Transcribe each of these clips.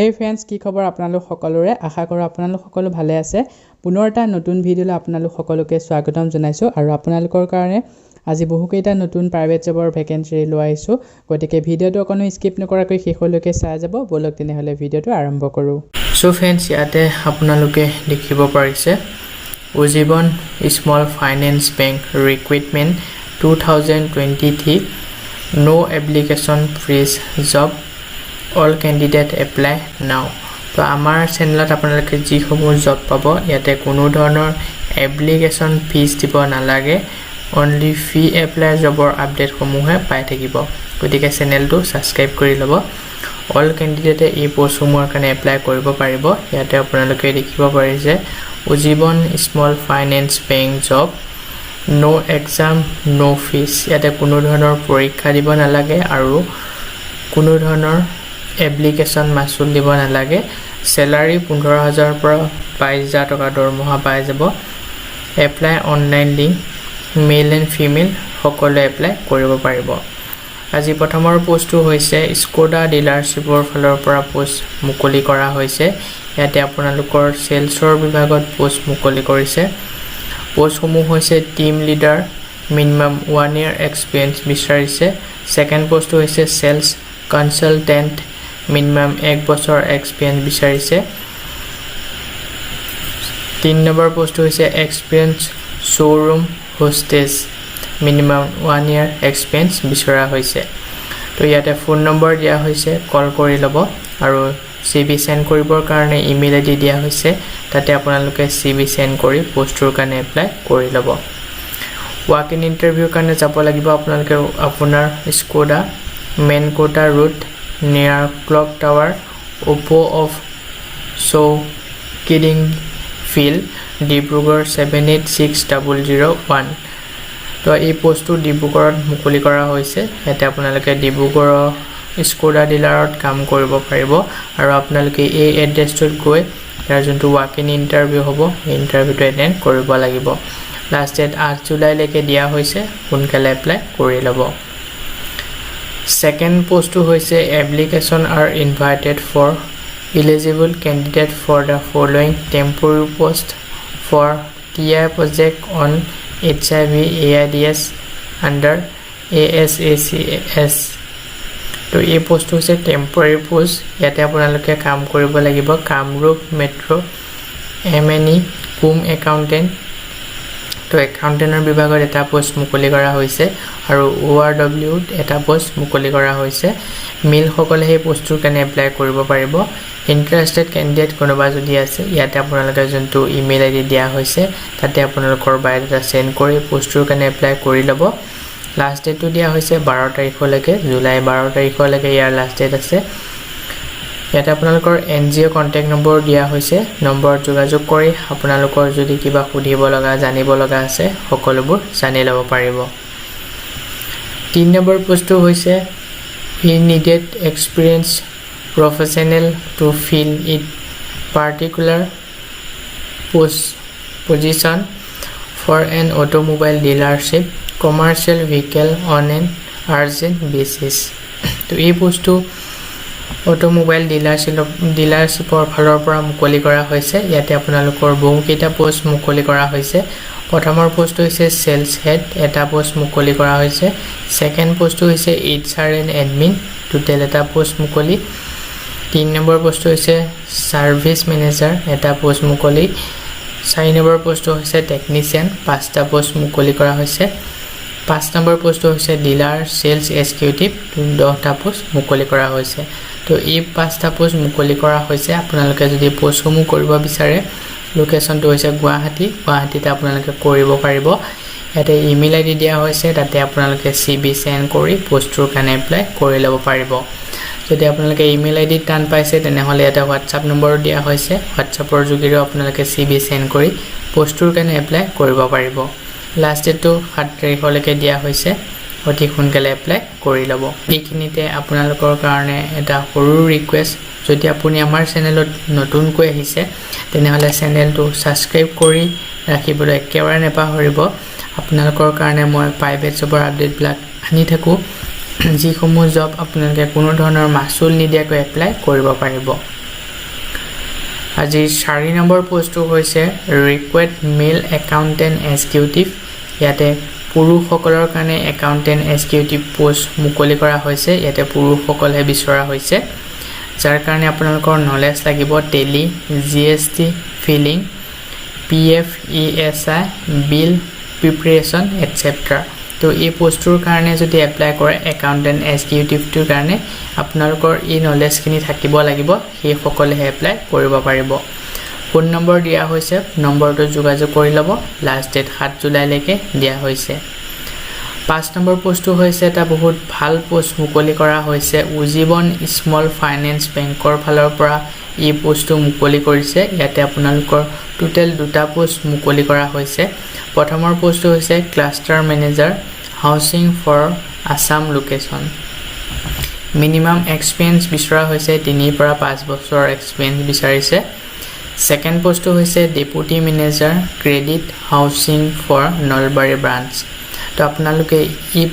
Hey friends, কি খবৰ আপোনালোক সকলোৰে আশা কৰো আপোনালোক সকলো ভালে আছে পুনৰ এটা নতুন ভিডিঅ'লৈ আপোনালোক সকলোকে স্বাগতম জনাইছো আৰু আপোনালোকৰ কাৰণে আজি বহুকেইটা নতুন প্ৰাইভেট জবৰ ভেকেন্সি লৈ আহিছো গতিকে ভিডিঅ'টো কোনো স্কিপ নকৰাকৈ শেষলৈকে চাই যাব বলক তেনেহলে ভিডিঅ'টো আৰম্ভ কৰো সো फ्रेंड्स ইয়াতে আপোনালোকে দেখিব পাৰিছে Ujjivan small finance bank recruitment 2023 no application fees job all candidate apply now তো আমাৰ চেনেলত আপোনালোকে যি সমূহ জব পাব ইয়াতে কোনো ধৰণৰ এপ্লিকেশন ফিজ দিব নালাগে only fee apply জবৰ আপডেট সমূহে পাই থাকিব গতিকে চেনেলটো সাবস্ক্ৰাইব কৰি লব all candidate এই পোষ্টসমূহৰ কাৰণে এপ্লাই কৰিব পাৰিব ইয়াতে আপোনালোকে দেখিব পাৰিছে Ujjivan small finance bank job no exam no fees ইয়াতে কোনো ধৰণৰ পৰীক্ষা দিব নালাগে আৰু কোনো ধৰণৰ এপ্লিকেশন মাসুল দিব নালাগে স্যালাৰি 15000 পৰা 22000 টকা দৰমহা পাই যাব apply online link male and female সকলো এপ্লাই কৰিব পাৰিব আজি প্ৰথমৰ পোষ্টটো হৈছে স্কোডা ডিলাৰশ্বিপৰ ফালৰ পৰা পোষ্ট মুকলি কৰা হৈছে ইয়াতে আপোনালোকৰ সেলছৰ বিভাগত পোষ্ট মুকলি কৰিছে পোষ্টসমূহ হৈছে টিম লিডাৰ মিনিমাম 1 ইয়াৰ এক্সপেৰিয়েন্স বিচাৰিছে সেকেন্ড পোষ্টটো হৈছে সেলছ কনসালটেন্ট minimum 1 বছৰ এক্সপেৰিয়েন্স বিচাৰিছে 3 নম্বৰ পোষ্ট হৈছে এক্সপেৰিয়েন্স শোৰুম হোস্টেস minimum 1 ইয়াৰ এক্সপেৰিয়েন্স বিচৰা হৈছে তো ইয়াতে ফোন নম্বৰ দিয়া হৈছে কল কৰি লব আৰু সিভি সেন্ড কৰিবৰ কাৰণে ইমেইল আইডি দিয়া হৈছে তাতে আপোনালোকে সিভি সেন্ড কৰি পোষ্টৰ কাৰণে এপ্লাই কৰি লব ওয়াক ইন ইন্টাৰভিউ কাৰণে যাব লাগিব আপোনালোকে আপোনাৰ স্কোডা মেন কোটা route near clock tower oppo of so kidding field Dibrugarh 786001 তো এই পোষ্টটো ডিব্ৰুগড়ত মুকলি কৰা হৈছে এতে আপোনালোকে ডিব্ৰুগড় স্কোডা ডিলাৰত কাম কৰিব পাৰিব আৰু আপোনালোকে এই এড্ৰেছটোত গৈ তাৰ যোনটো ওয়াক ইন ইন্টাৰভিউ হ'ব এই ইন্টাৰভিউটো এটেন্ড কৰিব লাগিব লাষ্ট ডেট 8 জুলাই লৈকে দিয়া হৈছে সোনকালে এপ্লাই কৰি ল'ব Second post to hoise application are invited for eligible candidate for the following temporary post for TI project on HIV AIDS under ASACS to a post to say temporary post yate apunaloke kaam koribo lagibo Kamrup Metro MNE kum accountant তো একাউন্টেন্টৰ বিভাগত এটা post মুকলি কৰা হৈছে আৰু ORW এটা post মুকলি কৰা হৈছে মেল সকলে এই পোষ্টৰ কাৰণে এপ্লাই কৰিব পাৰিব ইন্টাৰেষ্টেড ক্যান্ডিডেট কোনোবা যদি আছে ইয়াতে আপোনালোকে যোনটো ইমেইল আইডি দিয়া হৈছে তাতে আপোনালোকৰ বায়োডাটা সেন্ড কৰি পোষ্টৰ কাৰণে এপ্লাই কৰি লব লাষ্ট ডেটটো দিয়া হৈছে 12 তাৰিখলৈকে জুলাই 12 তাৰিখলৈকে ইয়াৰ লাষ্ট ডেট আছে ইয়াতে আপোনালোকৰ এনজিও কন্টাক্ট নম্বৰ দিয়া হৈছে নম্বৰ যোগাযোগ কৰি আপোনালোকৰ যদি কিবা সুধিব লগা জানিব লগা আছে সকলোবোৰ জানি লব পাৰিব 3 নম্বৰ পোষ্টটো হৈছে he needed experience professional to fill it particular position for an automobile dealership commercial vehicle on an urgent basis তো এই পোষ্টটো অটোমোবাইল ডিলাৰশ্বিপৰ ফালৰ পৰা মুকলি কৰা হৈছে ইয়াতে আপোনালোকৰ বহুকেইটা পোষ্ট মুকলি কৰা হৈছে প্ৰথমৰ পোষ্ট হৈছে সেলছ হেড এটা পোষ্ট মুকলি কৰা হৈছে সেকেন্ড পোষ্ট হৈছে HR এণ্ড এডমিন টোটেল এটা পোষ্ট মুকলি 3 নম্বৰ পোষ্ট হৈছে সাৰ্ভিস মেনেজাৰ এটা পোষ্ট মুকলি 4 নম্বৰ পোষ্ট হৈছে টেকনিচিয়ান পাঁচটা পোষ্ট মুকলি কৰা হৈছে 5 নম্বৰ পোষ্ট হৈছে ডিলাৰ সেলছ এক্সিকিউটিভ 10টা পোষ্ট মুকলি কৰা হৈছে তো এই পাঁচটা পোষ্ট মুকলি কৰা হৈছে আপোনালোকে যদি পোষ্টসমূহ কৰিব বিচাৰে লোকেশনটো হৈছে গুৱাহাটীতে আপোনালোকে কৰিব পাৰিব ইয়াতে ইমেইল আইডি দিয়া হৈছে তাতে আপোনালোকে সিভি সেন্ড কৰি পোষ্টৰ কাৰণে এপ্লাই কৰি ল'ব পাৰিব যদি আপোনালোকে ইমেইল আইডি টান পাইছে তেনেহলে এটা WhatsApp নম্বৰ দিয়া হৈছে WhatsAppৰ যোগেৰে আপোনালোকে সিভি সেন্ড কৰি পোষ্টৰ কাৰণে এপ্লাই কৰিব পাৰিব লাষ্ট ডেটটো 7 তাৰিখলৈকে দিয়া হৈছে অতি সোনকালে এপ্লাই কৰি ল'ব এইখিনিতে আপোনালোকৰ কাৰণে এটা সৰু ৰিকুৱেষ্ট যদি আপুনি আমাৰ চেনেলত নতুনকৈ আহিছে তেনেহলে চেনেলটো সাবস্ক্ৰাইব কৰি ৰাখিবলৈ একেবাৰে নেপাহৰিব আপোনালোকৰ কাৰণে মই প্ৰাইভেট জবৰ আপডেট ব্লগ আনি থাকো যি সমূহ জব আপোনালোকে কোনো ধৰণৰ মাসুল নিদিয়াকৈ এপ্লাই কৰিব পাৰিব আজি 4 নম্বৰ পোষ্টটো হৈছে ৰিকুৱেড মেল একাউণ্টেণ্ট এক্সিকিউটিভ ইয়াতে পুৰুষসকলৰ কাৰণে একাউণ্টেণ্ট এক্সিকিউটিভ পোষ্ট মুকলি কৰা হৈছে ইয়াতে পুৰুষসকলহে বিচৰা হৈছে যাৰ কাৰণে আপোনালোকৰ নলেজ লাগিব Tally GST filing PF ESI bill preparation etcetera তো এই পোষ্টৰ কাৰণে যদি এপ্লাই কৰে একাউণ্টেণ্ট এক্সিকিউটিভটোৰ কাৰণে আপোনালোকৰ এই নলেজখিনি থাকিব লাগিব সেই সকলেহে এপ্লাই কৰিব পাৰিব ফোন নম্বৰ দিয়া হৈছে নম্বৰটো যোগাযোগ কৰি ল'ব লাষ্ট ডেট 7 জুলাইলৈকে দিয়া হৈছে 5 নম্বৰ পোষ্টটো হৈছে এটা বহুত ভাল পোষ্ট মুকলি কৰা হৈছে উজীৱন স্মল ফাইনেন্স বেংকৰ ফালৰ পৰা এই পোষ্টটো মুকলি কৰিছে ইয়াতে আপোনালোকৰ টোটেল দুটা পোষ্ট মুকলি কৰা হৈছে প্ৰথমৰ পোষ্টটো হৈছে cluster manager housing for Assam location minimum experience বিচৰা হৈছে 3 পৰা 5 বছৰ এক্সপেৰিয়েন্স বিচাৰিছে সেকেন্ড পোষ্টটো হৈছে deputy manager credit housing for Nalbari branch তো আপোনালোকে এই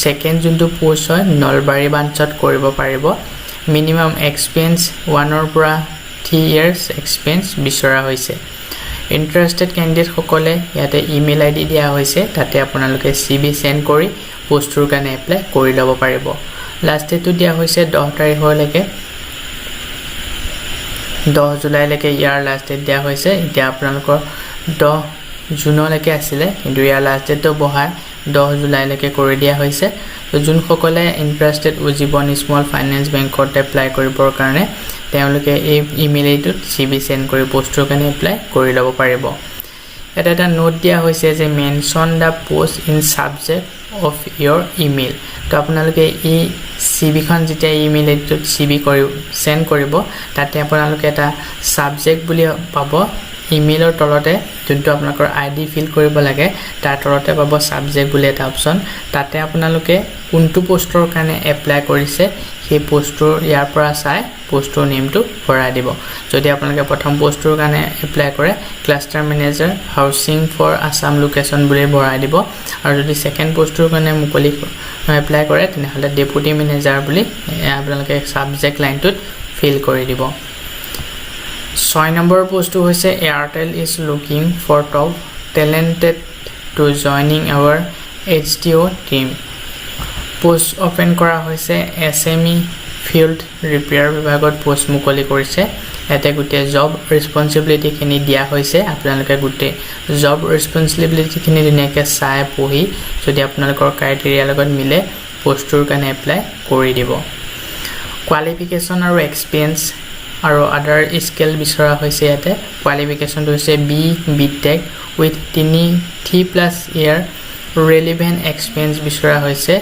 সেকেন্ড যোনটো পোষ্ট হয় নলবাৰী ব্ৰাঞ্চত কৰিব পাৰিব মিনিমাম এক্সপেৰিয়েন্স 1 পৰা 3 ইয়াৰ্স এক্সপেৰিয়েন্স বিচৰা হৈছে ইন্টাৰেষ্টেড ক্যান্ডিডেট সকলে ইয়াতে ইমেইল আইডি দিয়া হৈছে তাতে আপোনালোকে সিভি সেন্ড কৰি পোষ্টৰ কাৰণে এপ্লাই কৰি ল'ব পাৰিব লাষ্ট ডেটটো দিয়া হৈছে 10 তাৰিখলৈকে 10 জুলাইলৈকে ইয়াৰ লাষ্ট ডেট দিয়া হৈছে এতিয়া আপোনালোকৰ 10 জুনলৈকে আছিল কিন্তু ইয়াৰ লাষ্ট ডেটটো বহাই 10 জুলাইলৈকে কৰি দিয়া হৈছে তো যোন সকলে ইন্টাৰেষ্টেড উজীৱন স্মল ফাইনেন্স বেংকত এপ্লাই কৰিবৰ কাৰণে তেওঁলোকে এই ইমেইল আইডিত সিভি সেন্ড কৰি পোষ্টৰ কাৰণে এপ্লাই কৰি ল'ব পাৰিব এটা নোট দিয়া হৈছে যে mention the post in subject of your email তো আপোনালোকে এই সিভিখন যেতিয়া ইমেইল আইডিত সিভি কৰি সেন্ড কৰিব তাতে আপোনালোকে এটা সাবজেক্ট বুলি পাব ইমেইলৰ তলতে যোনটো আপোনালোকৰ আইডি ফিল কৰিব লাগে তাৰ তলতে পাব সাবজেক্ট বুলি এটা অপচন তাতে আপোনালোকে কোনটো পোষ্টৰ কাৰণে এপ্লাই কৰিছে সেই পোষ্টৰ ইয়াৰ পৰা চাই পোষ্টৰ নেমটো ভৰাই দিব যদি আপোনালোকে প্ৰথম পোষ্টৰ কাৰণে এপ্লাই কৰে cluster manager housing for Assam location বুলি ভৰাই দিব আৰু যদি সেকেন্ড পোষ্টৰ কাৰণে মুকলি এপ্লাই কৰে তেনেহলে ডেপুটি মেনেজাৰ বুলি আপোনালোকে সাবজেক্ট লাইনটোত ফিল কৰি দিব 6 নম্বৰ পোষ্টটো হৈছে Airtel is looking for top talented to joining our HTO team post open কৰা হৈছে এছএমই ফিল্ড ৰিপেয়াৰ বিভাগত পোষ্ট মুকলি কৰিছে এতে গুটে জব ৰেসপন্সিবিলিটি খিনি দিয়া হৈছে আপোনালোকে গুটে জব ৰেসপন্সিবিলিটি খিনি দিনেকে চাই পঢ়ি যদি আপোনালোকৰ ক্ৰাইটেৰিয়া লগত মিলে পোষ্টৰ কাৰণে এপ্লাই কৰি দিব কোৱালিফিকেশন আৰু এক্সপেৰিয়েন্স আৰু আদাৰ স্কিল বিচৰা হৈছে ইয়াতে কোৱালিফিকেশনটো হৈছে বিটেক উইথ 3+ ইয়াৰ ৰেলেভেন্ট এক্সপেৰিয়েন্স বিচৰা হৈছে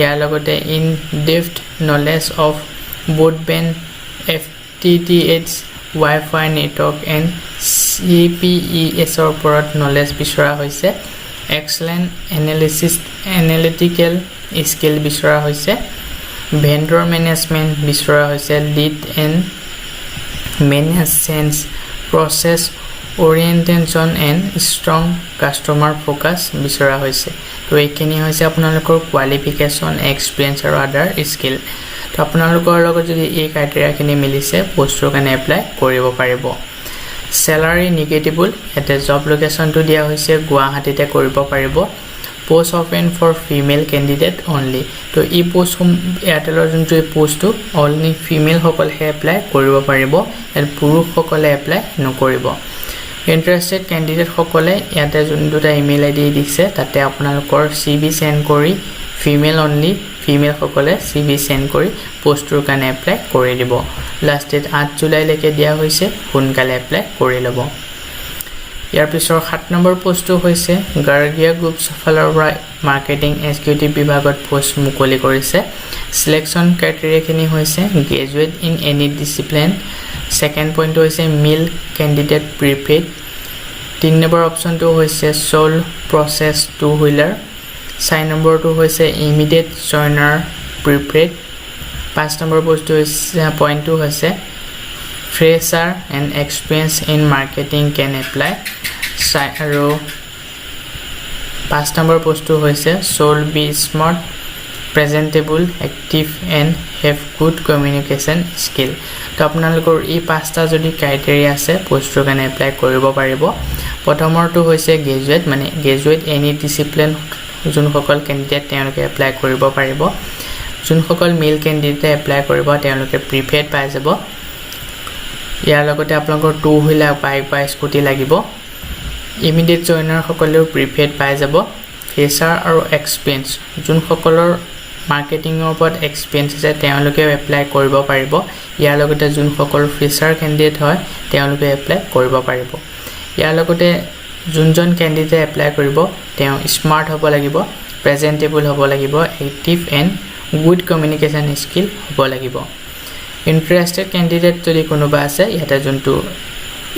ইয়াৰ লগতে in depth knowledge of broadband FTTH wifi network and CPES ৰ ওপৰত নলেজ বিচৰা হৈছে এক্সেলেন্ট এনালিটিকেল স্কিল বিচৰা হৈছে ভেন্ডৰ মেনেজমেন্ট বিচৰা হৈছে lead and manage change process orientation and strong customer focus বিচৰা হৈছে তো এইখিনি হৈছে আপোনালোকৰ কোৱালিফিকেশন এক্সপেৰিয়েন্স আৰু আদাৰ স্কিল তো আপোনালোকৰ লগত যদি এই ক্ৰাইটেৰিয়া খিনি মিলিছে পোষ্টৰ কাৰণে এপ্লাই কৰিব পাৰিব স্যালাৰি নিগেটিবল এতে জব লোকেশনটো দিয়া হৈছে গুৱাহাটীতে কৰিব পাৰিব post open for female candidate only তো এই পোষ্ট এয়াৰটেলৰ যোনটো পোষ্টটো অনলি ফিমেল সকলহে এপ্লাই কৰিব পাৰিব আৰু পুৰুষ সকলে এপ্লাই নকৰিব ইন্টাৰেষ্টেড ক্যান্ডিডেট সকলে ইয়াতে যোন দুটা ইমেইল আইডি দিছে তাতে আপোনালোকৰ সিভি সেন্ড কৰি ফিমেল অনলি ফিমেল সকলে সিভি সেন্ড কৰি পোষ্টৰ কাৰণে এপ্লাই কৰি দিব লাষ্ট ডেট 8 জুলাইলৈকে দিয়া হৈছে সোনকালে এপ্লাই কৰি ল'ব ইয়াৰ পিছৰ 7 নম্বৰ পোষ্টটো হৈছে গাৰ্গিয়া গ্ৰুপ ফালৰ পৰা মাৰ্কেটিং এক্সিকিউটিভ বিভাগত পোষ্ট মুকলি কৰিছে সিলেকশন ক্ৰাইটেৰিয়া খিনি হৈছে graduate in any discipline second point হৈছে মিল ক্যান্ডিডেট প্ৰিপেড 3 নম্বৰ অপচনটো হৈছে সোল প্ৰসেস টু হুইলাৰ 4 নম্বৰটো হৈছে ইমিডিয়েট জয়নাৰ প্ৰিপেড 5 নম্বৰ পইণ্টটো হৈছে fresher and experience in marketing can apply আৰু 5 নম্বৰ পোষ্টটো হৈছে soul be smart presentable active and have good communication skill তো আপোনালোকৰ এই পাঁচটা যদি ক্ৰাইটেৰিয়া আছে পোষ্টৰ কাৰণে এপ্লাই কৰিব পাৰিব প্ৰথমৰটো হৈছে গ্ৰেজুৱেট মানে গ্ৰেজুৱেট এনি ডিসিপ্লিন যোনসকল কেণ্ডিডেট তেওঁলোকে এপ্লাই কৰিব পাৰিব যোনসকল মেল কেণ্ডিডেটে এপ্লাই কৰিব তেওঁলোকে প্ৰিপেড পাই যাব ইয়াৰ লগতে আপোনালোকৰ টু হুইলাৰ বাইক বা স্কুটি লাগিব ইমিডিয়েট জইনাৰ সকলেও প্ৰিপেড পাই যাব ফ্ৰেছাৰ আৰু এক্সপিৰিয়েঞ্চ যোনসকলৰ মাৰ্কেটিঙৰ ওপৰত এক্সপিৰিয়েঞ্চ আছে তেওঁলোকে এপ্লাই কৰিব পাৰিব ইয়াৰ লগতে যোনসকল ফ্ৰেছাৰ কেণ্ডিডেট হয় তেওঁলোকে এপ্লাই কৰিব পাৰিব ইয়াৰ লগতে যোনজন কেণ্ডিডেটে এপ্লাই কৰিব তেওঁ স্মাৰ্ট হ'ব লাগিব প্ৰেজেন্টেবল হ'ব লাগিব active and good communication skill হ'ব লাগিব ইণ্টাৰেষ্টেড কেণ্ডিডেট যদি কোনোবা আছে ইয়াতে যোনটো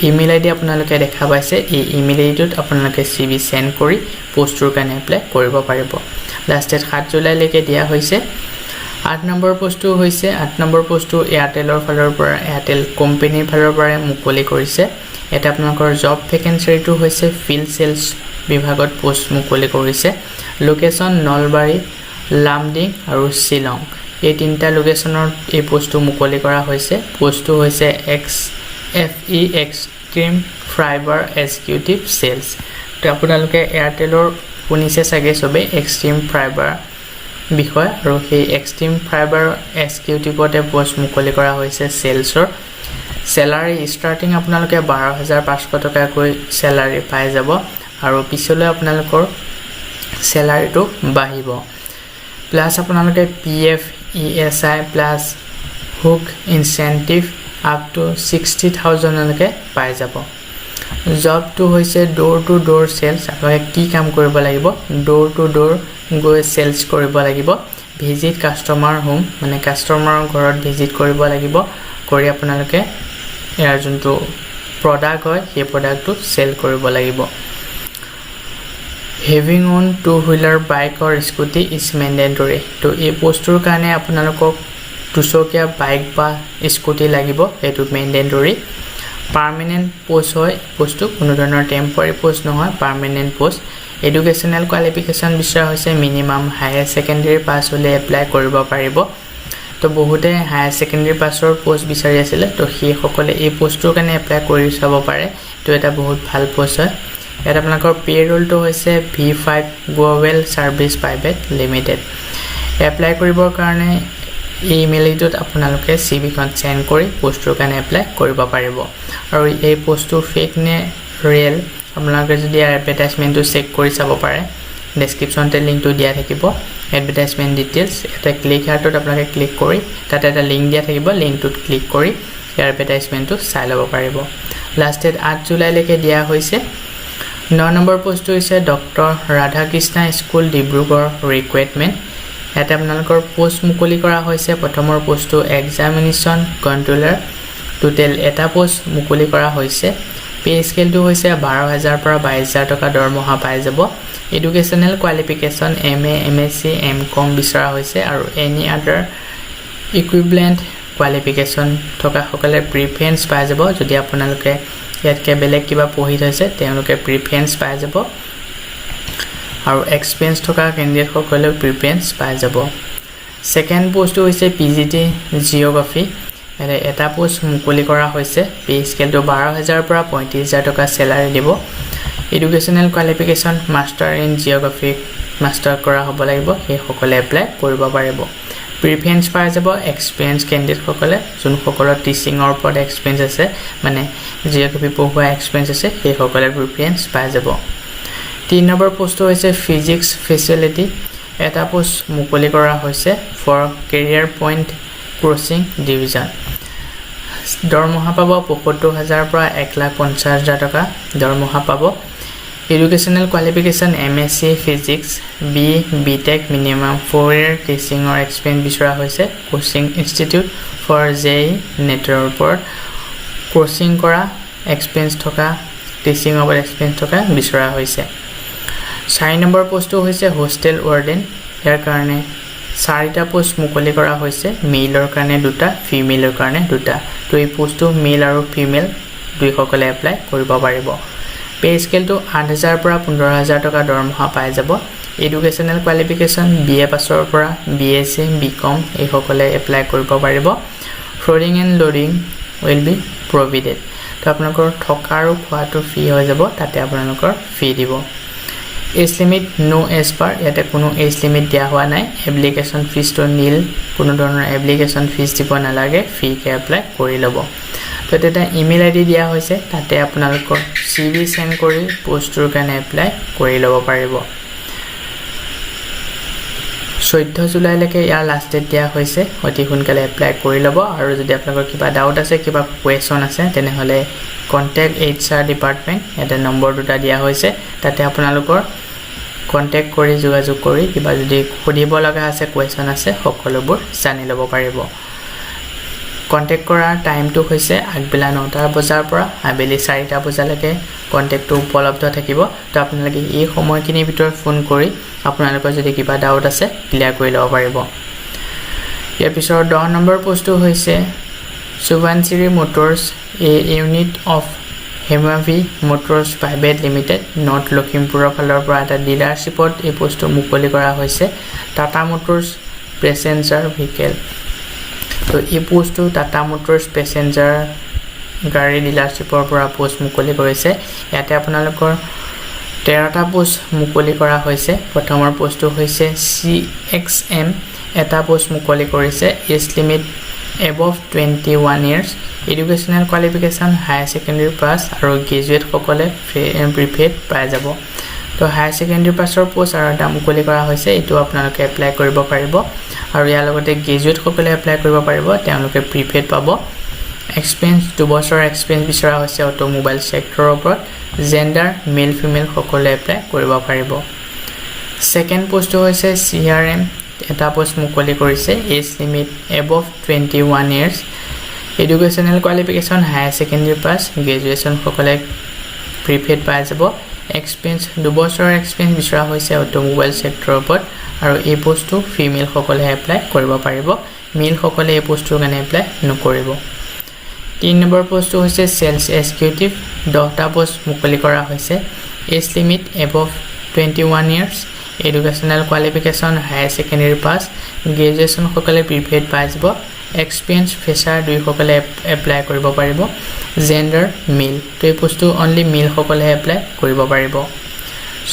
ইমেইল আইডি আপোনালোকে দেখা পাইছে এই ইমেইল আইডিটোত আপোনালোকে CV সেন্ড কৰি পোষ্টৰ কাৰণে এপ্লাই কৰিব পাৰিব লাষ্ট ডেট 7 জুলাইলৈকে দিয়া হৈছে 8 নম্বৰ পোষ্টটো হৈছে 8 নম্বৰ পোষ্টটো এয়াৰটেলৰ ফালৰ পৰা এয়াৰটেল কোম্পানীৰ ফালৰ পৰা মুকলি কৰিছে এটা আপোনালোকৰ জব ভেকেন্সিটো হৈছে ফিল্ড সেলছ বিভাগত পোষ্ট মুকলি কৰিছে লোকেশন নলবাৰী লামডিং আৰু শিলং এই তিনটা লোকেশনৰ এই পোষ্টটো মুকলি কৰা হৈছে পোষ্টটো হৈছে FE extreme fibre executive cells তো আপোনালোকে এয়াৰটেলৰ শুনিছে চাগে সবে এক্সট্ৰিম ফাইবাৰ বিষয় আৰু সেই এক্সট্ৰিম ফাইবাৰ এক্সিকিউটিভতে পোষ্ট মুকলি কৰা হৈছে সেলছৰ স্যালাৰি স্টাৰ্টিং আপোনালোকে 12500 টকাকৈ স্যালাৰি পাই যাব আৰু পিছলৈ আপোনালোকৰ স্যালাৰিটো বাঢ়িব প্লাস আপোনালোকে PF ESI plus hook incentive up to 60000 লৈকে পাই যাব জবটো হৈছে ডোৰ টু ডোৰ সেলছ আপোনালোকে কি কাম কৰিব লাগিব ডোৰ টু ডোৰ গৈ সেলছ কৰিব লাগিব ভিজিট কাস্টমাৰ হোম মানে কাস্টমাৰৰ ঘৰত ভিজিট কৰিব লাগিব কৰি আপোনালোকে ইয়াৰ যোনটো প্ৰডাক্ট হয় সেই প্ৰডাক্টটো সেল কৰিব লাগিব having own two wheeler bike or scooty is mandatory তো এই পোষ্টৰ কাৰণে আপোনালোকক দুচকীয়া বাইক বা স্কুটি লাগিব এটো মেণ্ডেটৰী পাৰ্মানেন্ট পোষ্ট হয় পোষ্টটো কোনো ধৰণৰ টেম্পৰাৰী পোষ্ট নহয় পাৰ্মানেন্ট পোষ্ট এডুকেশনাল কোৱালিফিকেশন বিচৰা হৈছে মিনিমাম হায়াৰ সেকেন্ডাৰী পাছ হলে এপ্লাই কৰিব পাৰিব তো বহুতে হায়াৰ সেকেন্ডাৰী পাছৰ পোষ্ট বিচাৰি আছিল তো সেই সকলে এই পোষ্টৰ কাৰণে এপ্লাই কৰি চাব পাৰে তো এটা বহুত ভাল পোষ্ট হয় এটা আপোনালোকৰ পেৰোলটো হৈছে V5 global service private limited apply কৰিবৰ কাৰণে ইমেইল আইডিত আপোনালোকে CV খন সেন্ড কৰি পোষ্টৰ কাৰণে এপ্লাই কৰিব পাৰিব আৰু এই পোষ্টটো ফেক নে ৰিয়েল আপোনালোকে যদি এডভাৰটাইজমেন্টটো চেক কৰি চাব পাৰে ডেসক্ৰিপচনতে লিংকটো দিয়া থাকিব এডভাৰটাইজমেন্ট ডিটেইলছ এটা ক্লিক হাৰ্টত আপোনালোকে ক্লিক কৰি তাতে এটা লিংক দিয়া থাকিব লিংকটোত ক্লিক কৰি এডভাৰটাইজমেন্টটো চাই ল'ব পাৰিব লাষ্ট ডেট 8 জুলাইলৈকে দিয়া হৈছে 9 নম্বৰ পোষ্টটো হৈছে doctor Radhakrishna school Dibrugarh recruitment এটা আপোনালোকৰ পোষ্ট মুকলি কৰা হৈছে প্ৰথমৰ পোষ্টটো এক্সামিনেশ্যন কন্ট্ৰোলাৰ টোটেল এটা পোষ্ট মুকলি কৰা হৈছে পে স্কেলটো হৈছে 12000 পৰা 22000 টকা দৰমহা পাই যাব educational qualification MA MSc MCom বিচৰা হৈছে আৰু এনি আদাৰ ইকুইভ্যালেন্ট কোৱালিফিকেশন থকা সকলে প্ৰিফাৰেন্স পাই যাব যদি আপোনালোকে ইয়াতকে বেলেগ কিবা পঢ়ি থৈছে তেওঁলোকে প্ৰিফাৰেন্স পাই যাব আৰু এক্সপেৰিয়েন্স থকা কেণ্ডিডেট সকলে প্ৰিফাৰেন্স পাই যাব সেকেন্ড পোষ্টটো হৈছে PGT জিওগ্ৰাফি এটা পোষ্ট মুকলি কৰা হৈছে পে স্কেলটো 12000 পৰা 35000 টকা স্যালাৰি দিব educational qualification master in geography master কৰা হ'ব লাগিব সেই সকলে এপ্লাই কৰিব পাৰিব প্ৰিফাৰেন্স পাই যাব এক্সপেৰিয়েন্স কেণ্ডিডেট সকলে যোন সকলৰ টিচিংৰ ওপৰত এক্সপেৰিয়েন্স আছে মানে জিওগ্ৰাফি পঢ়োৱা এক্সপেৰিয়েন্স আছে সেই সকলে প্ৰিফাৰেন্স পাই যাব 3 নম্বৰ পোষ্টটো হৈছে ফিজিক্স ফেচিলিটি এটা পোষ্ট মুকলি কৰা হৈছে for Career Point coaching division দৰমহা পাব 75000 পৰা 150000 টকা দৰমহা পাব educational qualification MSc physics BTech minimum 4 year টিচিংৰ এক্সপেৰিয়েন্স বিচৰা হৈছে কোচিং ইনষ্টিটিউট ফৰ JEE নেটৰ ওপৰত কোচিং কৰা এক্সপেৰিয়েন্স থকা টিচিং ওপৰত এক্সপেৰিয়েন্স থকা বিচৰা হৈছে 4 নম্বৰ পোষ্টটো হৈছে হোষ্টেল ওয়াৰ্ডেন ইয়াৰ কাৰণে 4টা পোষ্ট মুকলি কৰা হৈছে মেইলৰ কাৰণে 2টা ফিমেলৰ কাৰণে 2টা তো এই পোষ্টটো মেইল আৰু ফিমেল দুই সকলে এপ্লাই কৰিব পাৰিব পে স্কেলটো 8000 পৰা 15000 টকা দৰমহা পাই যাব এডুকেশ্যনেল কোৱালিফিকেশ্যন BA পাছৰ পৰা BSc BCom এই সকলে এপ্লাই কৰিব পাৰিব ফ্লোৰিং এণ্ড লোডিং উইল বি প্ৰভিডেড তো আপোনালোকৰ থকা আৰু খোৱাটো ফ্ৰী হৈ যাব তাতে আপোনালোকৰ ফ্ৰী দিব এজ লিমিট নো এজ পাৰ ইয়াতে কোনো এজ লিমিট দিয়া হোৱা নাই এপ্লিকেশ্যন ফিজটো নীল কোনো ধৰণৰ এপ্লিকেশ্যন ফিজ দিব নালাগে ফ্ৰীকে এপ্লাই কৰি ল'ব তো এটা ইমেইল আইডি দিয়া হৈছে তাতে আপোনালোকৰ CV সেন্ড কৰি পোষ্টৰ কাৰণে এপ্লাই কৰি ল'ব পাৰিব 14 জুলাইলৈকে ইয়াৰ লাষ্ট ডেট দিয়া হৈছে অতি সোনকালে এপ্লাই কৰি ল'ব আৰু যদি আপোনালোকৰ কিবা ডাউট আছে কিবা কোৱেশ্চন আছে তেনেহলে কন্টেক্ট HR ডিপাৰ্টমেন্ট এটা নম্বৰ দুটা দিয়া হৈছে তাতে আপোনালোকৰ কন্টেক্ট কৰি যোগাযোগ কৰি কিবা যদি খুদিব লগা আছে কোৱেশ্চন আছে সকলোবোৰ জানি ল'ব পাৰিব কন্টেক্ট কৰাৰ টাইমটো হৈছে আগবেলা 9টা বজাৰ পৰা আবেলি 4টা বজালৈকে কন্টেক্টটো উপলব্ধ থাকিব তো আপোনালোকে এই সময়খিনিৰ ভিতৰত ফোন কৰি আপোনালোকৰ যদি কিবা ডাউট আছে ক্লিয়াৰ কৰি ল'ব পাৰিব ইয়াৰ পিছৰ 10 নম্বৰ পোষ্টটো হৈছে Subansiri motors a unit of Hemavi motors private limited north লখিমপুৰৰ ফালৰ পৰা এটা ডিলাৰশ্বিপত এই পোষ্টটো মুকলি কৰা হৈছে টাটা মটৰ্ছ পেছেঞ্জাৰ ভেহিকেল তো এই পোষ্টটো টাটা মটৰ্ছ পেছেঞ্জাৰ গাড়ী ডিলাৰশ্বিপৰ পৰা পোষ্ট মুকলি কৰিছে ইয়াতে আপোনালোকৰ 13টা পোষ্ট মুকলি কৰা হৈছে প্ৰথমৰ পোষ্টটো হৈছে CXM এটা পোষ্ট মুকলি কৰিছে age limit above 21 years educational qualification higher secondary pass আৰু গ্ৰেজুৱেট সকলে প্ৰিপেড পাই যাব তো হায়াৰ সেকেন্ডাৰী পাছৰ পোষ্ট আৰু এটা মুকলি কৰা হৈছে এটো আপোনালোকে এপ্লাই কৰিব পাৰিব আৰু ইয়াৰ লগতে গ্ৰেজুৱেট সকলে এপ্লাই কৰিব পাৰিব তেওঁলোকে প্ৰিপেড পাব এক্সপেৰিয়েন্স 2 বছৰৰ এক্সপেৰিয়েন্স বিচৰা হৈছে অটোমোবাইল সেক্টৰৰ ওপৰত জেন্ডাৰ মেল ফিমেল সকলে এপ্লাই কৰিব পাৰিব সেকেন্ড পোষ্টটো হৈছে CRM এটা পোষ্ট মুকলি কৰিছে age limit above 21 years educational qualification higher secondary pass graduation সকলে প্ৰিপেড পাই যাব এক্সপেৰিয়েন্স 2 বছৰৰ এক্সপেৰিয়েন্স বিচৰা হৈছে অটোমোবাইল সেক্টৰৰ ওপৰত আৰু এই পোষ্টটো ফিমেল সকলে এপ্লাই কৰিব পাৰিব মেল সকলে এই পোষ্টৰ কাৰণে এপ্লাই নকৰিব 3 নম্বৰ পোষ্টটো হৈছে সেলস এক্সিকিউটিভ 10টা পোষ্ট মুকলি কৰা হৈছে as limit above 21 years educational qualification higher secondary pass graduation সকলে প্ৰিপেড পাই যাব এক্সপেৰিয়েন্স ফ্ৰেছাৰ 2 সকলে এপ্লাই কৰিব পাৰিব জেন্ডাৰ মেল তো এই পোষ্টটো অনলি মেল সকলে এপ্লাই কৰিব পাৰিব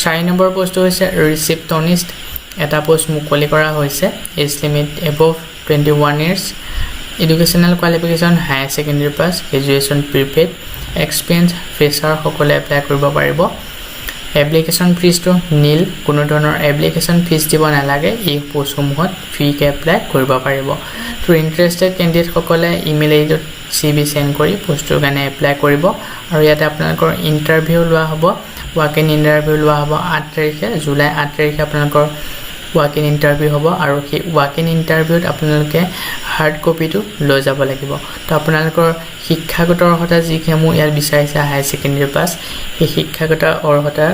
4 নম্বৰ পোষ্টটো হৈছে ৰিসেপটনিষ্ট এটা পোষ্ট মুকলি কৰা হৈছে as limit above 21 years educational qualification higher secondary pass graduation prepaid experience fresher সকলে এপ্লাই কৰিব পাৰিব এপ্লিকেশন ফিজটো নীল কোনো ধৰণৰ এপ্লিকেশন ফিজ দিব নালাগে এই পোষ্টসমূহত ফ্ৰী কে এপ্লাই কৰিব পাৰিব তো ইন্টাৰেষ্টেড ক্যান্ডিডেট সকলে ইমেইল আইডিত CV সেন্ড কৰি পোষ্টৰ কাৰণে এপ্লাই কৰিব আৰু ইয়াতে আপোনালোকৰ ইন্টাৰভিউ লোৱা হ'ব ৱাক ইন ইন্টাৰভিউ লোৱা হ'ব 8 তাৰিখে জুলাই 8 তাৰিখে আপোনালোকৰ ৱাক ইন ইন্টাৰভিউ হ'ব আৰু সেই ৱাক ইন ইন্টাৰভিউত আপোনালোকে হাৰ্ড কপিটো লৈ যাব লাগিব তো আপোনালোকৰ শিক্ষাগত অৰ্হতা যিসমূহ ইয়াত বিচাৰিছে হাই সেকেন্ডাৰী পাছ এই শিক্ষাগত অৰ্হতাৰ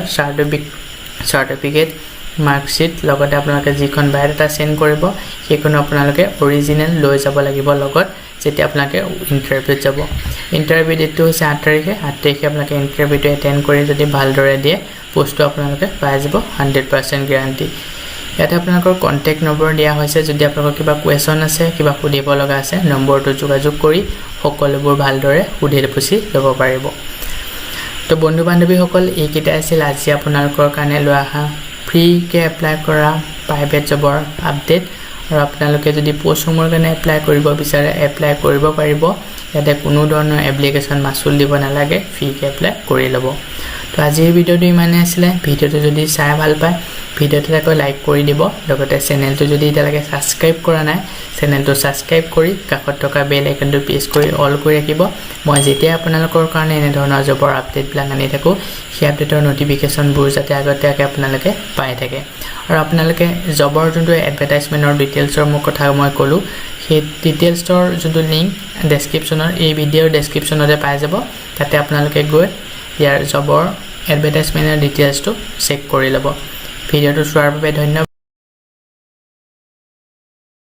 সাৰ্টিফিকেট মাৰ্কশিট লগতে আপোনালোকে যিখন বায়োডাটা সেন্ড কৰিব সেইখন আপোনালোকে অৰিজিনাল লৈ যাব লাগিব লগত যেতিয়া আপোনালোকে ইন্টাৰভিউত যাব ইন্টাৰভিউ ডেটটো হৈছে 8 তাৰিখে আপোনালোকে ইন্টাৰভিউটো এটেন্ড কৰি যদি ভালদৰে দিয়ে পোষ্টটো আপোনালোকে পাই যাব 100% গ্যাৰান্টি ইয়াতে আপোনালোকৰ কন্টেক্ট নম্বৰ দিয়া হৈছে যদি আপোনালোকৰ কিবা কোৱেশ্চন আছে কিবা সুধিব লগা আছে নম্বৰটো যোগাযোগ কৰি সকলোবোৰ ভালদৰে সুধি পুছি ল'ব পাৰিব তো বন্ধু বান্ধৱী সকল এইকেইটা আছিল আজি আপোনালোকৰ কাৰণে লৈ আহা ফ্ৰী কে এপ্লাই কৰা প্ৰাইভেট জবৰ আপডেট আৰু আপোনালোকে যদি পোষ্টসমূহৰ কাৰণে এপ্লাই কৰিব বিচাৰে এপ্লাই কৰিব পাৰিব ইয়াতে কোনো ধৰণৰ এপ্লিকেশন মাসুল দিব নালাগে ফ্ৰী কে এপ্লাই কৰি ল'ব তো আজিৰ ভিডিওটো ইমানে আছিল ভিডিওটো যদি চাই ভাল পায় ভিডিওটো এটা লাইক কৰি দিব লগতে চেনেলটো যদি এতিয়ালৈকে সাবস্ক্ৰাইব কৰা নাই চেনেলটো সাবস্ক্ৰাইব কৰি কাষত থকা বেল আইকনটো প্ৰেছ কৰি অল কৰি ৰাখিব মই যেতিয়া আপোনালোকৰ কাৰণে এনে ধৰণৰ জবৰ আপডেট প্লান আনি থাকো সেই আপডেটৰ নটিফিকেশনবোৰ যাতে আগতীয়াকৈ আপোনালোকে পাই থাকে আৰু আপোনালোকে জবৰ যোনটো এডভাৰটাইজমেন্টৰ ডিটেইলছৰ মোৰ কথা মই ক'লো সেই ডিটেইলছৰ যোনটো লিংক ডেসক্ৰিপচনৰ এই ভিডিওৰ ডেসক্ৰিপচনতে পাই যাব তাতে আপোনালোকে গৈ ইয়াৰ জবৰ এডভাৰটাইজমেন্টৰ ডিটেইলছটো চেক কৰি ল'ব ভিডিওটো চোৱাৰ বাবে ধন্যবাদ